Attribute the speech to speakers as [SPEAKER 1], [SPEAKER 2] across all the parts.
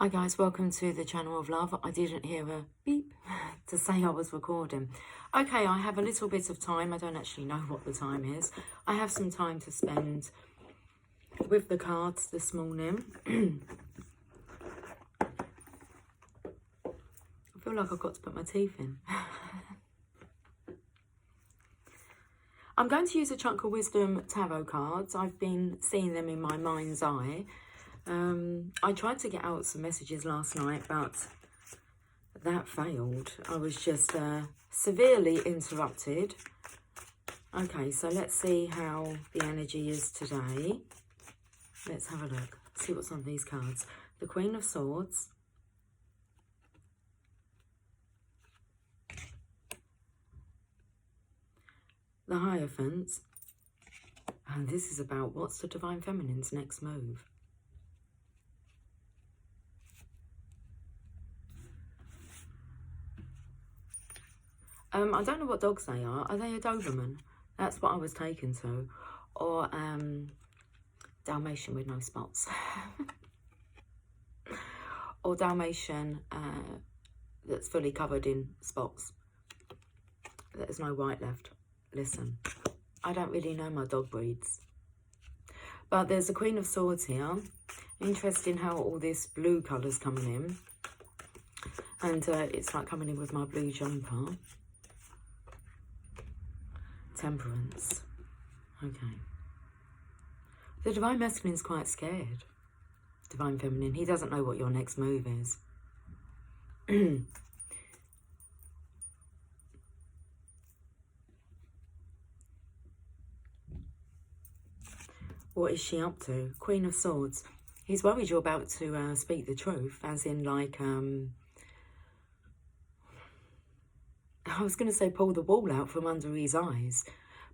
[SPEAKER 1] Hi guys, welcome to the channel of love. I didn't hear a beep to say I was recording. Okay, I have a little bit of time. I don't actually know what the time is. I have some time to spend with the cards this morning. I feel like I've got to put my teeth in. I'm going to use a Chunk of Wisdom tarot cards. I've been seeing them in my mind's eye. I tried to get out some messages last night, but that failed. I was just severely interrupted. Okay, so let's see how the energy is today. Let's have a look. See what's on these cards. The Queen of Swords. The Hierophant. And this is about what's the Divine Feminine's next move. I don't know what dogs they are. Are they a Doberman? That's what I was taken to. Or Dalmatian with no spots. Or Dalmatian that's fully covered in spots. There's no white left. Listen, I don't really know my dog breeds. But there's a Queen of Swords here. Interesting how all this blue colour's coming in. And it's like coming in with my blue jumper. Temperance. Okay. The Divine Masculine's quite scared. Divine Feminine. He doesn't know what your next move is. What is she up to? Queen of Swords. He's worried you're about to speak the truth, as in like, I was going to say pull the wool out from under his eyes,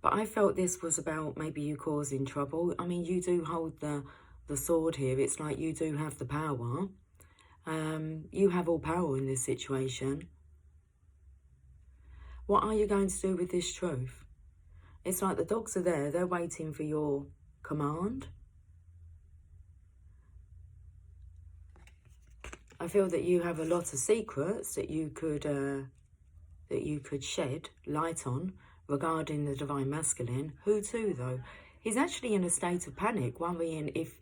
[SPEAKER 1] but I felt this was about maybe you causing trouble. I mean, you do hold the sword here. It's like you do have the power. You have all power in this situation. What are you going to do with this truth? It's like the dogs are there. They're waiting for your command. I feel that you have a lot of secrets that you could shed light on regarding the Divine Masculine. Who to, though? He's actually in a state of panic, worrying if,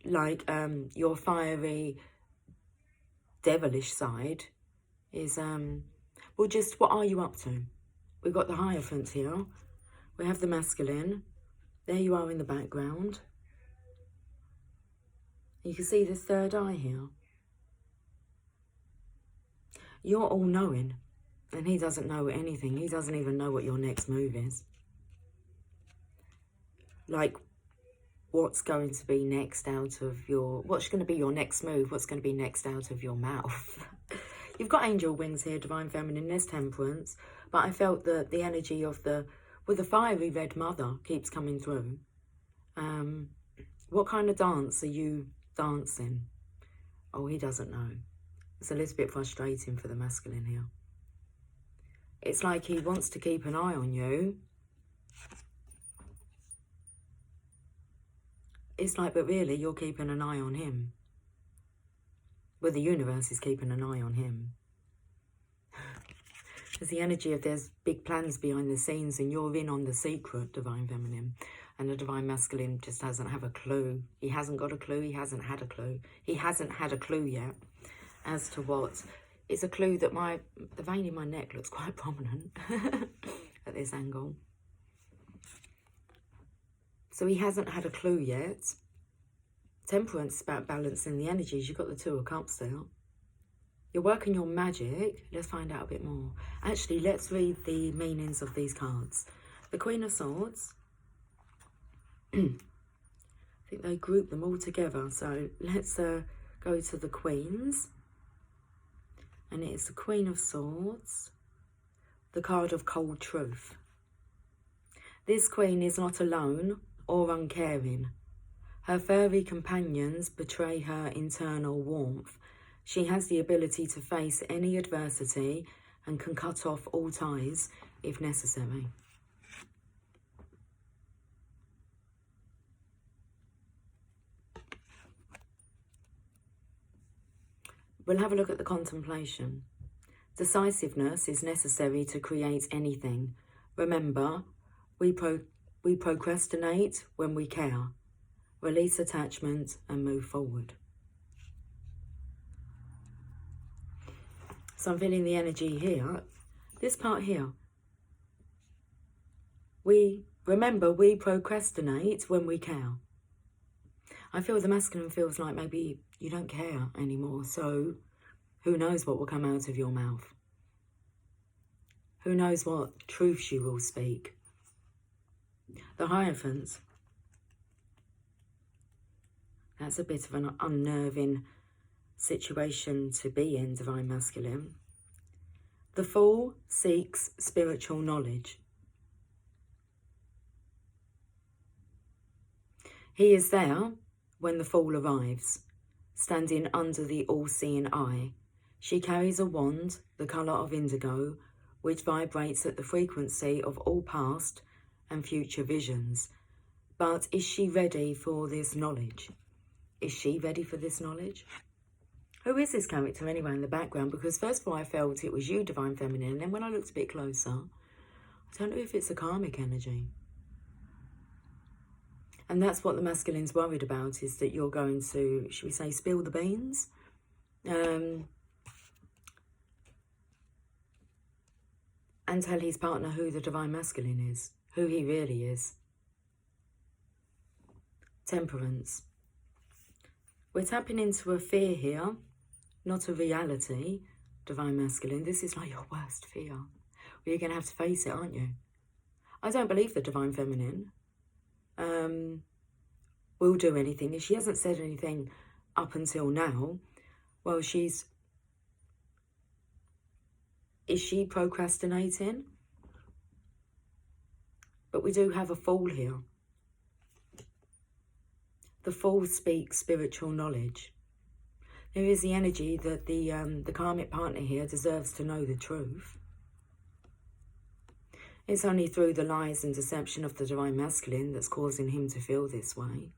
[SPEAKER 1] like, your fiery, devilish side is, well, just what are you up to? We've got the Hierophant here. We have the Masculine. There you are in the background. You can see the third eye here. You're all-knowing. And he doesn't know anything. He doesn't even know what your next move is. Like, what's going to be next out of your... What's going to be your next move? What's going to be next out of your mouth? You've got angel wings here, Divine Feminine. There's Temperance. But I felt that the energy of the... Well, the fiery red mother keeps coming through. What kind of dance are you dancing? Oh, he doesn't know. It's a little bit frustrating for the Masculine here. It's like he wants to keep an eye on you. It's like, but really, you're keeping an eye on him. Well, the universe is keeping an eye on him. There's the energy of there's big plans behind the scenes and you're in on the secret, Divine Feminine. And the Divine Masculine just doesn't have a clue. He hasn't got a clue. He hasn't had a clue. He hasn't had a clue yet as to what... It's a clue that the vein in my neck looks quite prominent at this angle. So he hasn't had a clue yet. Temperance is about balancing the energies. You've got the Two of Cups there. You're working your magic. Let's find out a bit more. Actually, let's read the meanings of these cards. The Queen of Swords. I think they group them all together. So let's go to the Queens. And it's the Queen of Swords, the card of cold truth. This queen is not alone or uncaring. Her furry companions betray her internal warmth. She has the ability to face any adversity and can cut off all ties if necessary. We'll have a look at the contemplation. Decisiveness is necessary to create anything. Remember, we procrastinate when we care. Release attachment and move forward. So I'm feeling the energy here. This part here. We procrastinate when we care. I feel the masculine feels like maybe you don't care anymore, so who knows what will come out of your mouth? Who knows what truths you will speak? The Hierophant. That's a bit of an unnerving situation to be in, Divine Masculine. The Fool seeks spiritual knowledge. He is there when the Fool arrives, standing under the all-seeing eye. She carries a wand, the colour of indigo, which vibrates at the frequency of all past and future visions. But is she ready for this knowledge? Is she ready for this knowledge? Who is this character anyway in the background? Because first of all, I felt it was you, Divine Feminine, and then when I looked a bit closer, I don't know if it's a karmic energy. And that's what the masculine's worried about, is that you're going to, should we say, spill the beans? And tell his partner who the Divine Masculine is, who he really is. Temperance. We're tapping into a fear here, not a reality, Divine Masculine. This is like your worst fear. Well, you're going to have to face it, aren't you? I don't believe the Divine Feminine will do anything. If she hasn't said anything up until now, well, is she procrastinating? But we do have a Fool here. The Fool speaks spiritual knowledge. There is the energy that the karmic partner here deserves to know the truth. It's only through the lies and deception of the Divine Masculine that's causing him to feel this way.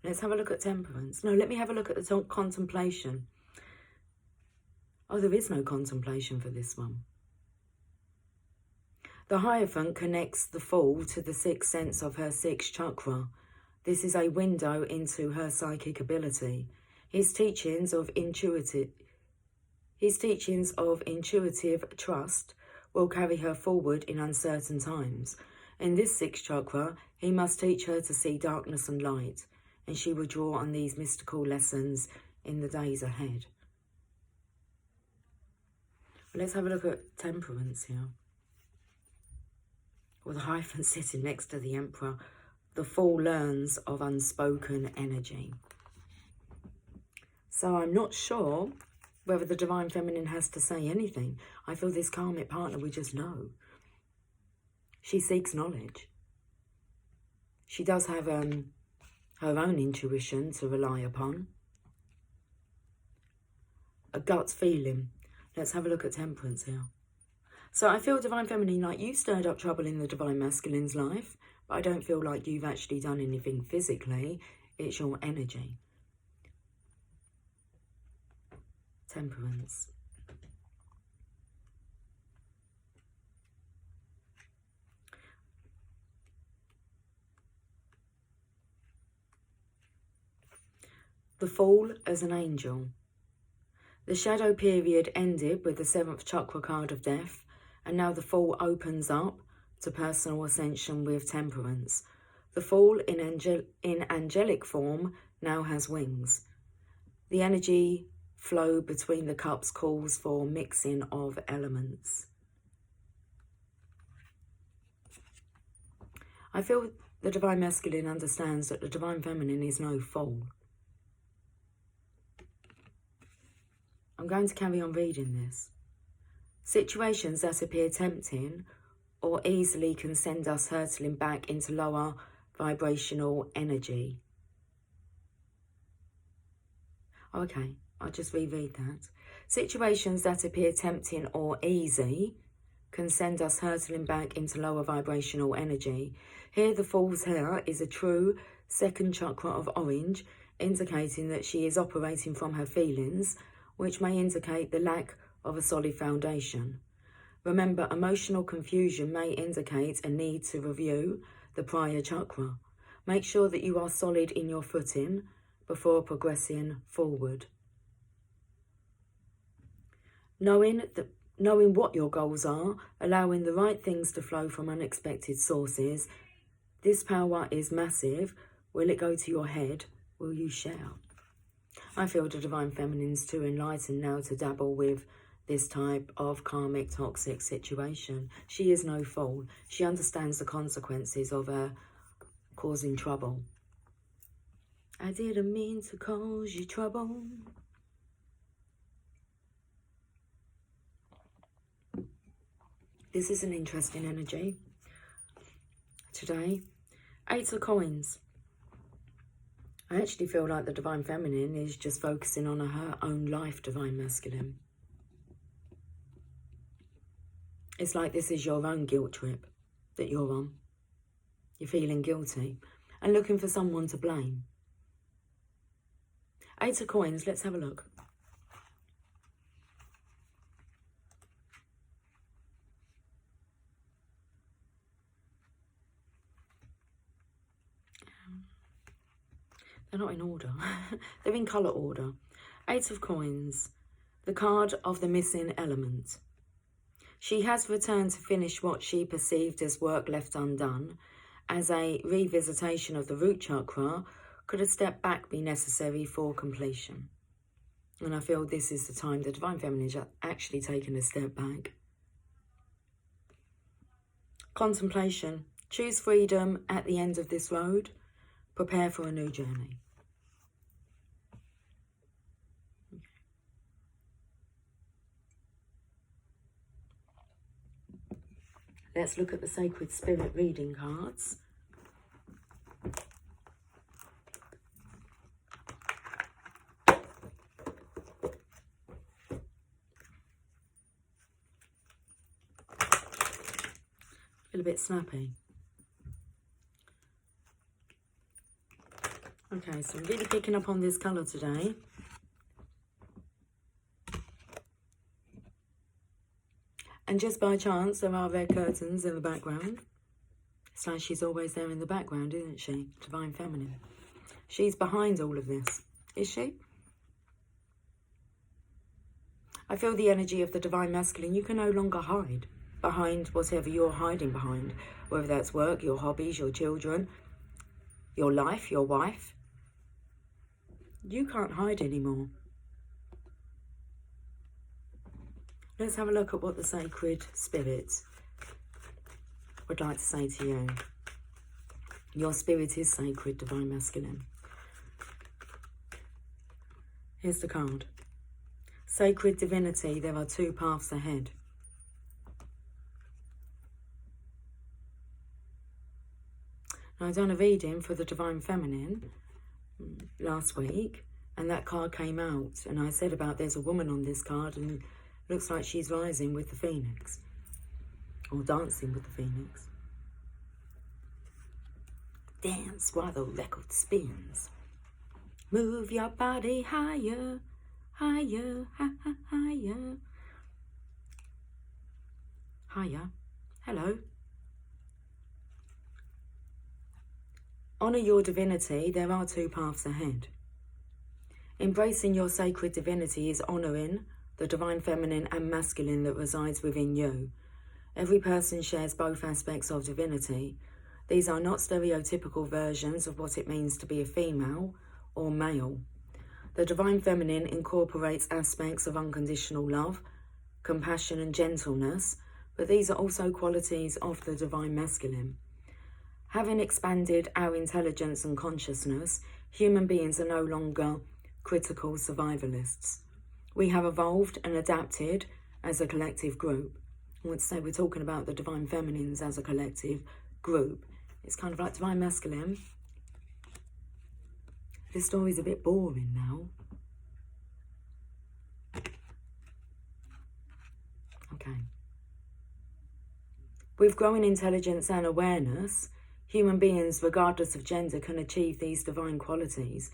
[SPEAKER 1] Let's have a look at Temperance. No, let me have a look at the contemplation. Oh, there is no contemplation for this one. The Hierophant connects the Fool to the sixth sense of her sixth chakra. This is a window into her psychic ability. His teachings of intuitive trust will carry her forward in uncertain times. In this sixth chakra, he must teach her to see darkness and light, and she will draw on these mystical lessons in the days ahead. Let's have a look at Temperance here. With the Hierophant sitting next to the Emperor, the Fool learns of unspoken energy. So I'm not sure whether the Divine Feminine has to say anything. I feel this karmic partner, we just know. She seeks knowledge. She does have her own intuition to rely upon. A gut feeling. Let's have a look at Temperance here. So I feel, Divine Feminine, like you stirred up trouble in the Divine Masculine's life, but I don't feel like you've actually done anything physically. It's your energy. Temperance. The Fool as an angel. The shadow period ended with the 7th chakra card of death, and now the Fool opens up to personal ascension with Temperance. The Fool in angelic form now has wings. The energy flow between the cups calls for mixing of elements. I feel the Divine Masculine understands that the Divine Feminine is no fool. I'm going to carry on reading this. Situations that appear tempting or easily can send us hurtling back into lower vibrational energy. Okay, I'll just reread that. Situations that appear tempting or easy can send us hurtling back into lower vibrational energy. Here the Fool's hair is a true 2nd chakra of orange, indicating that she is operating from her feelings which may indicate the lack of a solid foundation. Remember, emotional confusion may indicate a need to review the prior chakra. Make sure that you are solid in your footing before progressing forward. Knowing what your goals are, allowing the right things to flow from unexpected sources. This power is massive. Will it go to your head? Will you share? I feel the Divine Feminine's too enlightened now to dabble with this type of karmic toxic situation. She is no fool. She understands the consequences of her causing trouble. I didn't mean to cause you trouble. This is an interesting energy today. 8 of Coins. I actually feel like the Divine Feminine is just focusing on her own life, Divine Masculine. It's like this is your own guilt trip that you're on. You're feeling guilty and looking for someone to blame. 8 of Coins, let's have a look. They're not in order. They're in colour order. 8 of Coins, the card of the missing element. She has returned to finish what she perceived as work left undone. As a revisitation of the root chakra, could a step back be necessary for completion? And I feel this is the time the Divine Feminine is actually taking a step back. Contemplation. Choose freedom at the end of this road. Prepare for a new journey. Let's look at the Sacred Spirit reading cards. Feel a bit snappy. Okay, so I'm really picking up on this colour today. And just by chance, there are red curtains in the background. It's like she's always there in the background, isn't she? Divine Feminine. She's behind all of this, is she? I feel the energy of the Divine Masculine. You can no longer hide behind whatever you're hiding behind. Whether that's work, your hobbies, your children, your life, your wife. You can't hide anymore. Let's have a look at what the Sacred Spirit would like to say to you. Your spirit is sacred, Divine Masculine. Here's the card. Sacred Divinity, there are 2 paths ahead. Now, I've done a reading for the Divine Feminine last week, and that card came out, and I said about there's a woman on this card, and looks like she's rising with the Phoenix, or dancing with the Phoenix. Dance while the record spins. Move your body higher, higher, higher. Higher. Hello. Honour your divinity. There are 2 paths ahead. Embracing your sacred divinity is honouring the Divine Feminine and Masculine that resides within you. Every person shares both aspects of divinity. These are not stereotypical versions of what it means to be a female or male. The Divine Feminine incorporates aspects of unconditional love, compassion and gentleness, but these are also qualities of the Divine Masculine. Having expanded our intelligence and consciousness, human beings are no longer critical survivalists. We have evolved and adapted as a collective group. I want to say we're talking about the Divine Feminines as a collective group. It's kind of like Divine Masculine. This story's a bit boring now. Okay. With growing intelligence and awareness, human beings, regardless of gender, can achieve these divine qualities.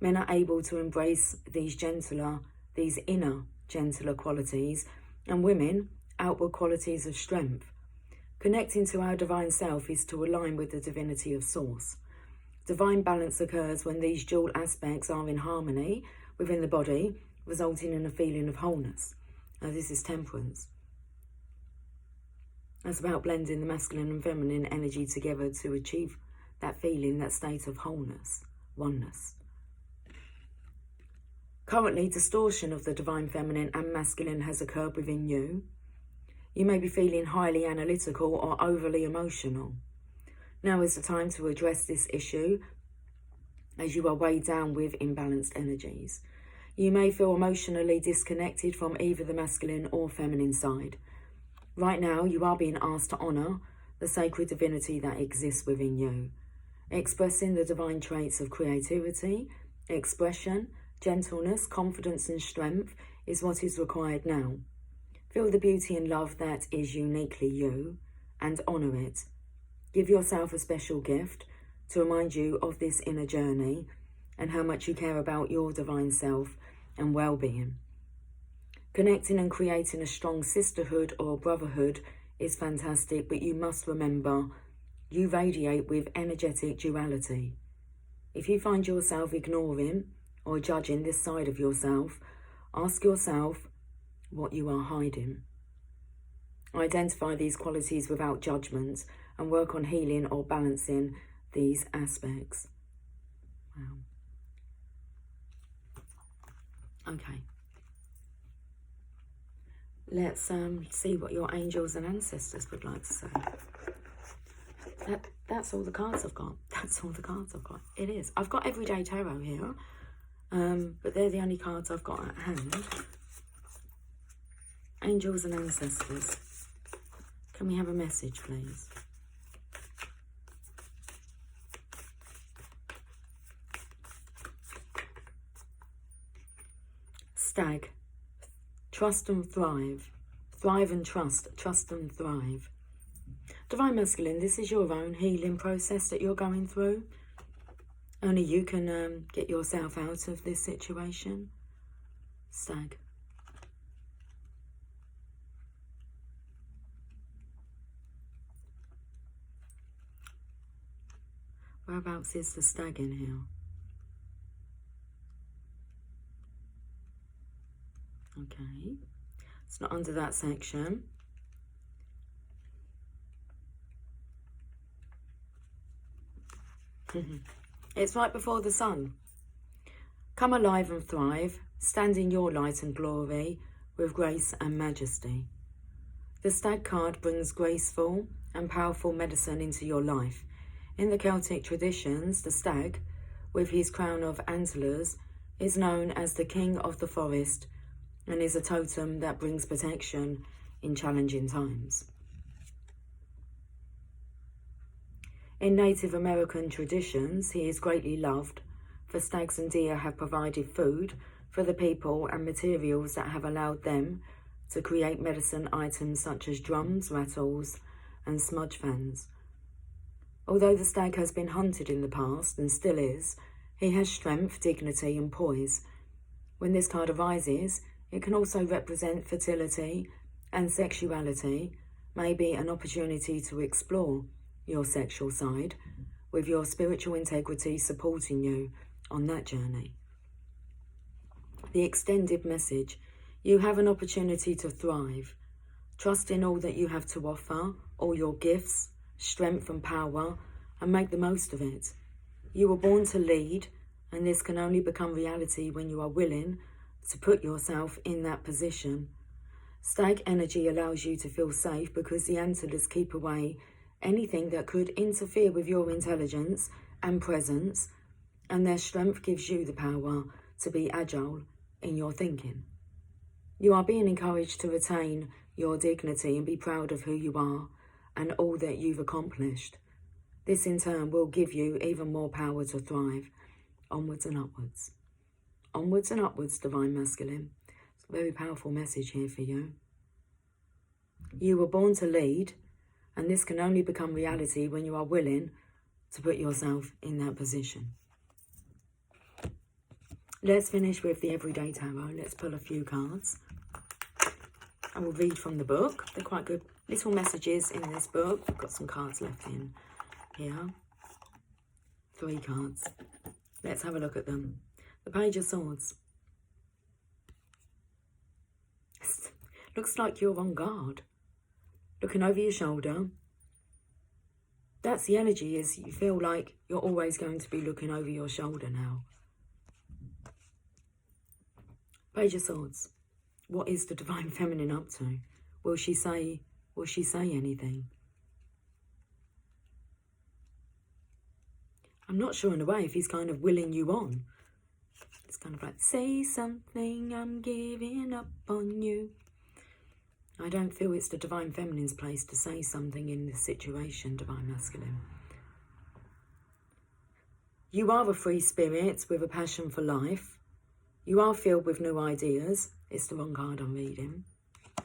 [SPEAKER 1] Men are able to embrace these gentler these inner gentler qualities, and women, outward qualities of strength. Connecting to our divine self is to align with the divinity of source. Divine balance occurs when these dual aspects are in harmony within the body, resulting in a feeling of wholeness. Now, this is temperance. It's about blending the masculine and feminine energy together to achieve that feeling, that state of wholeness, oneness. Currently, distortion of the divine feminine and masculine has occurred within you. You may be feeling highly analytical or overly emotional. Now is the time to address this issue as you are weighed down with imbalanced energies. You may feel emotionally disconnected from either the masculine or feminine side. Right now, you are being asked to honour the sacred divinity that exists within you. Expressing the divine traits of creativity, expression, gentleness, confidence and strength is what is required now. Feel the beauty and love that is uniquely you and honour it. Give yourself a special gift to remind you of this inner journey and how much you care about your divine self and well-being. Connecting and creating a strong sisterhood or brotherhood is fantastic, but you must remember you radiate with energetic duality. If you find yourself ignoring or judging this side of yourself, ask yourself what you are hiding. Identify these qualities without judgment and work on healing or balancing these aspects. Wow. Okay. Let's see what your angels and ancestors would like to say. That's all the cards I've got. That's all the cards I've got. It is. I've got Everyday Tarot here, but they're the only cards I've got at hand. Angels and ancestors. Can we have a message, please? Stag. Trust and thrive. Thrive and trust. Trust and thrive. Divine Masculine, this is your own healing process that you're going through. Only you can get yourself out of this situation. Stag. Whereabouts is the stag in here? Okay. It's not under that section. It's right before the sun. Come alive and thrive. Stand in your light and glory with grace and majesty. The stag card brings graceful and powerful medicine into your life. In the Celtic traditions, the stag, with his crown of antlers, is known as the king of the forest and is a totem that brings protection in challenging times. In Native American traditions, he is greatly loved, for stags and deer have provided food for the people and materials that have allowed them to create medicine items such as drums, rattles, and smudge fans. Although the stag has been hunted in the past and still is, he has strength, dignity, and poise. When this card arises, it can also represent fertility and sexuality, maybe an opportunity to explore your sexual side, with your spiritual integrity supporting you on that journey. The extended message: you have an opportunity to thrive. Trust in all that you have to offer, all your gifts, strength and power, and make the most of it. You were born to lead, and this can only become reality when you are willing to put yourself in that position. Stag energy allows you to feel safe because the antlers keep away anything that could interfere with your intelligence and presence, and their strength gives you the power to be agile in your thinking. You are being encouraged to retain your dignity and be proud of who you are and all that you've accomplished. This in turn will give you even more power to thrive. Onwards and upwards. Onwards and upwards, Divine Masculine. It's a very powerful message here for you. You were born to lead, and this can only become reality when you are willing to put yourself in that position. Let's finish with the Everyday Tarot. Let's pull a few cards. I will read from the book. They're quite good little messages in this book. We've got some cards left in here. 3 cards. Let's have a look at them. The Page of Swords. Looks like you're on guard. Looking over your shoulder. That's the energy, is you feel like you're always going to be looking over your shoulder now. Page of Swords. What is the Divine Feminine up to? Will she say anything? I'm not sure in a way if he's kind of willing you on. It's kind of like, say something, I'm giving up on you. I don't feel it's the Divine Feminine's place to say something in this situation, Divine Masculine. You are a free spirit with a passion for life. You are filled with new ideas. It's the wrong card I'm reading. I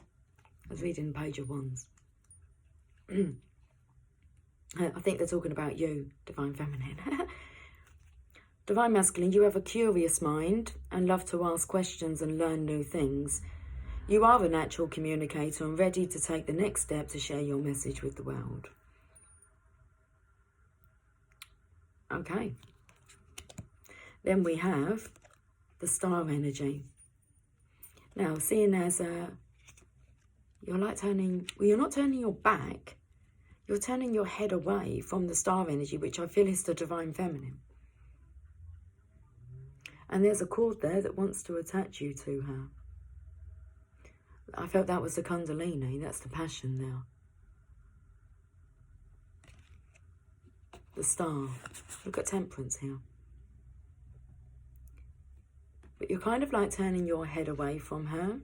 [SPEAKER 1] was reading Page of Wands. I think they're talking about you, Divine Feminine. Divine Masculine, you have a curious mind and love to ask questions and learn new things. You are a natural communicator and ready to take the next step to share your message with the world. Okay. Then we have the Star energy. Now, seeing as you're like turning, well, you're not turning your back, you're turning your head away from the Star energy, which I feel is the Divine Feminine. And there's a cord there that wants to attach you to her. I felt that was the Kundalini, that's the passion now. The Star. Look at Temperance here. But you're kind of like turning your head away from her.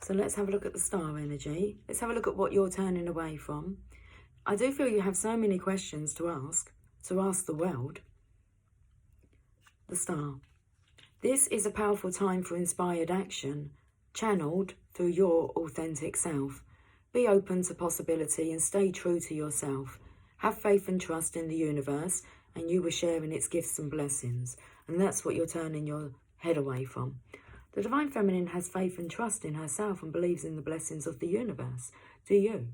[SPEAKER 1] So let's have a look at the Star energy. Let's have a look at what you're turning away from. I do feel you have so many questions to ask the world. The Star. This is a powerful time for inspired action, channeled through your authentic self. Be open to possibility and stay true to yourself. Have faith and trust in the universe, and you will share in its gifts and blessings. And that's what you're turning your head away from. The Divine Feminine has faith and trust in herself and believes in the blessings of the universe. Do you?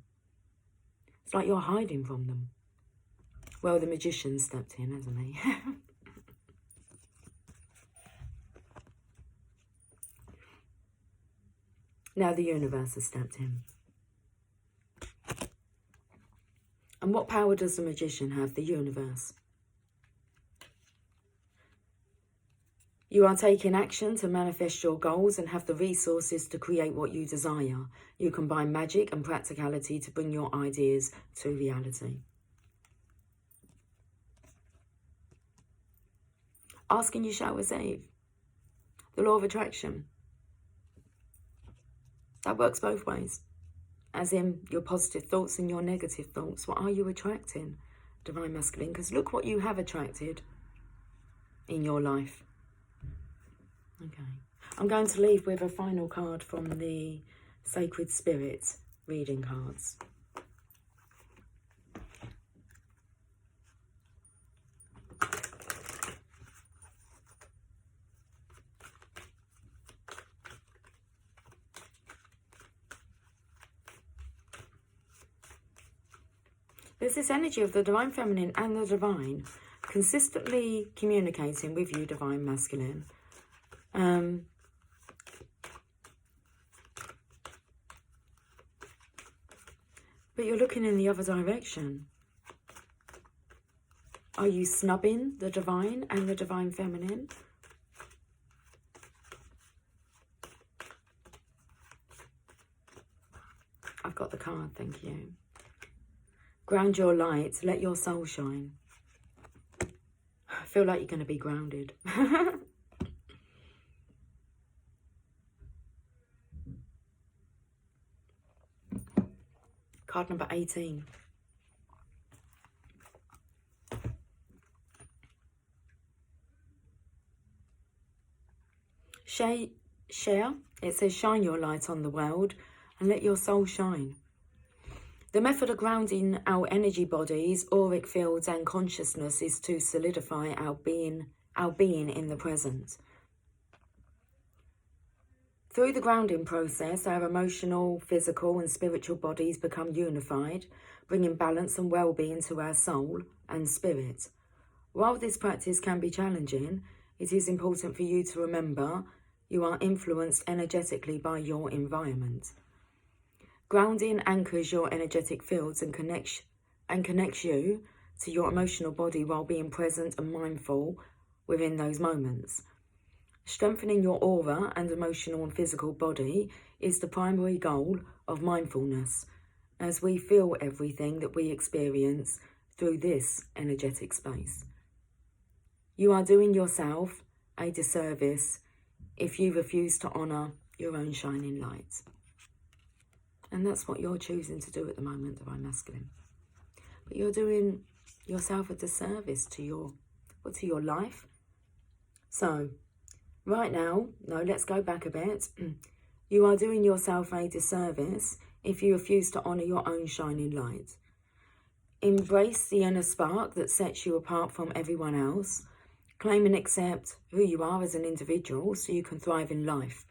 [SPEAKER 1] It's like you're hiding from them. Well, the Magician stepped in, hasn't he? Now the universe has stepped in. And what power does the Magician have? The universe. You are taking action to manifest your goals and have the resources to create what you desire. You combine magic and practicality to bring your ideas to reality. Ask and you shall receive. The law of attraction. That works both ways. As in your positive thoughts and your negative thoughts. What are you attracting, Divine Masculine? Because look what you have attracted in your life. Okay. I'm going to leave with a final card from the Sacred Spirit reading cards. There's this energy of the Divine Feminine and the Divine consistently communicating with you, Divine Masculine. But you're looking in the other direction. Are you snubbing the Divine and the Divine Feminine? I've got the card, thank you. Ground your light, let your soul shine. I feel like you're going to be grounded. Card number 18. Share. It says shine your light on the world and let your soul shine. The method of grounding our energy bodies, auric fields and consciousness is to solidify our being in the present. Through the grounding process, our emotional, physical and spiritual bodies become unified, bringing balance and well-being to our soul and spirit. While this practice can be challenging, it is important for you to remember you are influenced energetically by your environment. Grounding anchors your energetic fields and connects you to your emotional body while being present and mindful within those moments. Strengthening your aura and emotional and physical body is the primary goal of mindfulness, as we feel everything that we experience through this energetic space. You are doing yourself a disservice if you refuse to honour your own shining light. And that's what you're choosing to do at the moment, Divine Masculine. But you're doing yourself a disservice to your life. So, right now, no, let's go back a bit. You are doing yourself a disservice if you refuse to honour your own shining light. Embrace the inner spark that sets you apart from everyone else. Claim and accept who you are as an individual so you can thrive in life.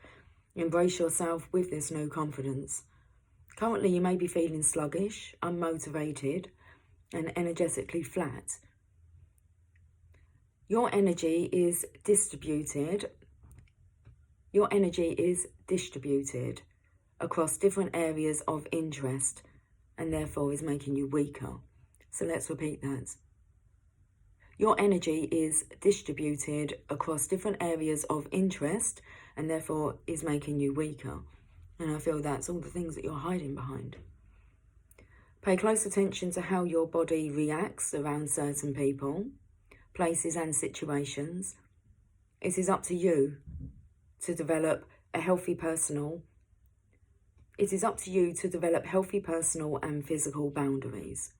[SPEAKER 1] Embrace yourself with this new confidence. Currently, you may be feeling sluggish, unmotivated, and energetically flat. Your energy is distributed. Your energy is distributed across different areas of interest and therefore is making you weaker. So let's repeat that. Your energy is distributed across different areas of interest and therefore is making you weaker. And I feel that's all the things that you're hiding behind. Pay close attention to how your body reacts around certain people, places and situations. It is up to you to develop healthy personal and physical boundaries.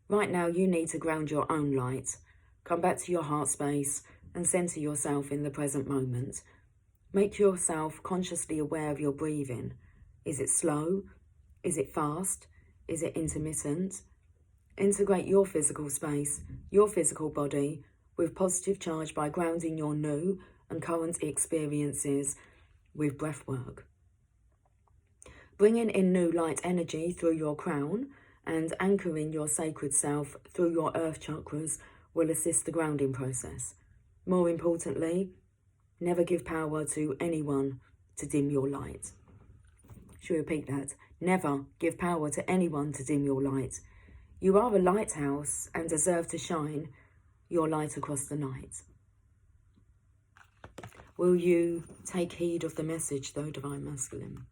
[SPEAKER 1] Right now, you need to ground your own light. Come back to your heart space and center yourself in the present moment. Make yourself consciously aware of your breathing. Is it slow? Is it fast? Is it intermittent? Integrate your physical space, your physical body, with positive charge by grounding your new and current experiences with breath work. Bringing in new light energy through your crown and anchoring your sacred self through your earth chakras will assist the grounding process. More importantly, never give power to anyone to dim your light. Should we repeat that? Never give power to anyone to dim your light. You are a lighthouse and deserve to shine your light across the night. Will you take heed of the message though, Divine Masculine?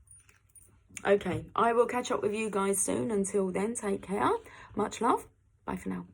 [SPEAKER 1] Okay, I will catch up with you guys soon. Until then, take care. Much love. Bye for now.